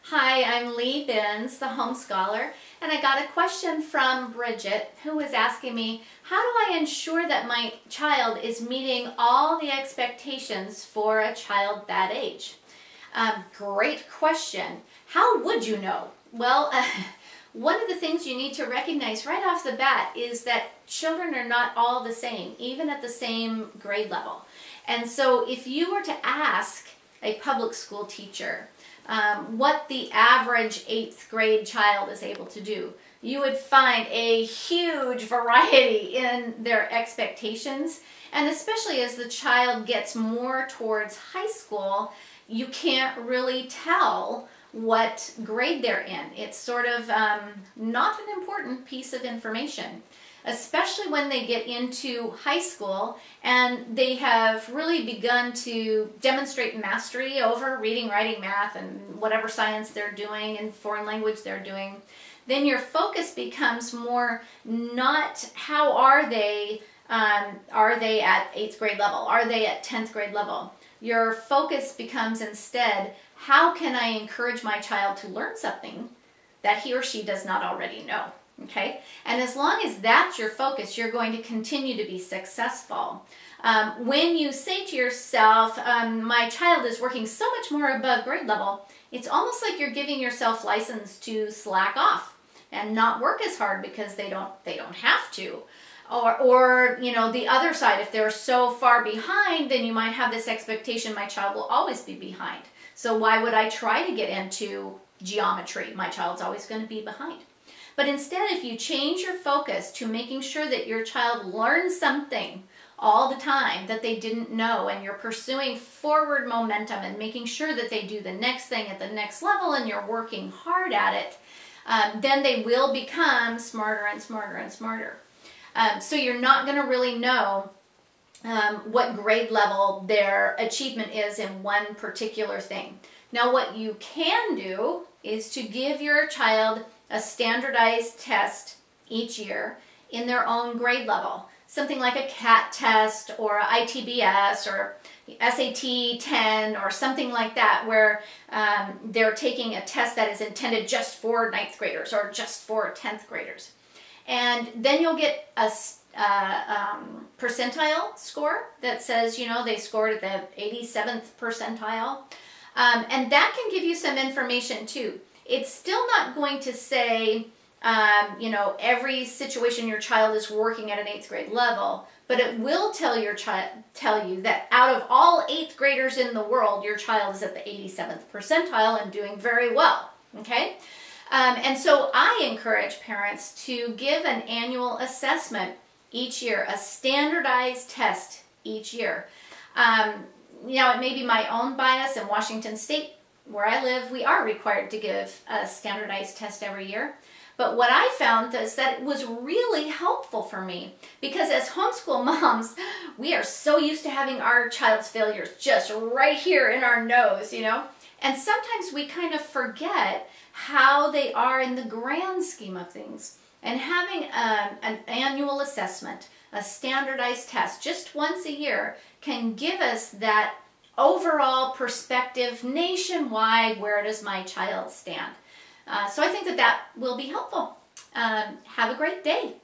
Hi, I'm Lee Binns, the Home Scholar, and I got a question from Bridget who was asking me, how do I ensure that my child is meeting all the expectations for a child that age? Great question. How would you know? Well, one of the things you need to recognize right off the bat is that children are not all the same, even at the same grade level. And so if you were to ask a public school teacher what the average 8th grade child is able to do, you would find a huge variety in their expectations. And especially as the child gets more towards high school, you can't really tell what grade they're in. It's sort of not an important piece of information, especially when they get into high school and they have really begun to demonstrate mastery over reading, writing, math, and whatever science they're doing and foreign language they're doing. Then your focus becomes more not how are they at 8th grade level, are they at 10th grade level. Your focus becomes instead, how can I encourage my child to learn something that he or she does not already know? Okay, and as long as that's your focus, you're going to continue to be successful. When you say to yourself, my child is working so much more above grade level, it's almost like you're giving yourself license to slack off and not work as hard because they don't have to. Or you know, the other side, if they're so far behind, then you might have this expectation my child will always be behind. So why would I try to get into geometry? My child's always going to be behind. But instead, if you change your focus to making sure that your child learns something all the time that they didn't know, and you're pursuing forward momentum and making sure that they do the next thing at the next level and you're working hard at it, then they will become smarter and smarter and smarter. So you're not going to really know what grade level their achievement is in one particular thing. Now, what you can do is to give your child a standardized test each year in their own grade level. Something like a CAT test or ITBS or SAT 10 or something like that, where they're taking a test that is intended just for 9th graders or just for 10th graders. And then you'll get a percentile score that says, you know, they scored at the 87th percentile. And that can give you some information too. It's still not going to say, you know, every situation your child is working at an 8th grade level, but it will tell you that out of all 8th graders in the world, your child is at the 87th percentile and doing very well, okay? And so I encourage parents to give an annual assessment each year, a standardized test each year. Now, it may be my own bias. In Washington State, where I live, we are required to give a standardized test every year. But what I found is that it was really helpful for me, because as homeschool moms, we are so used to having our child's failures just right here in our nose, you know? And sometimes we kind of forget how they are in the grand scheme of things. And having an annual assessment, a standardized test, just once a year, can give us that overall perspective nationwide, where does my child stand? So I think that will be helpful. Have a great day.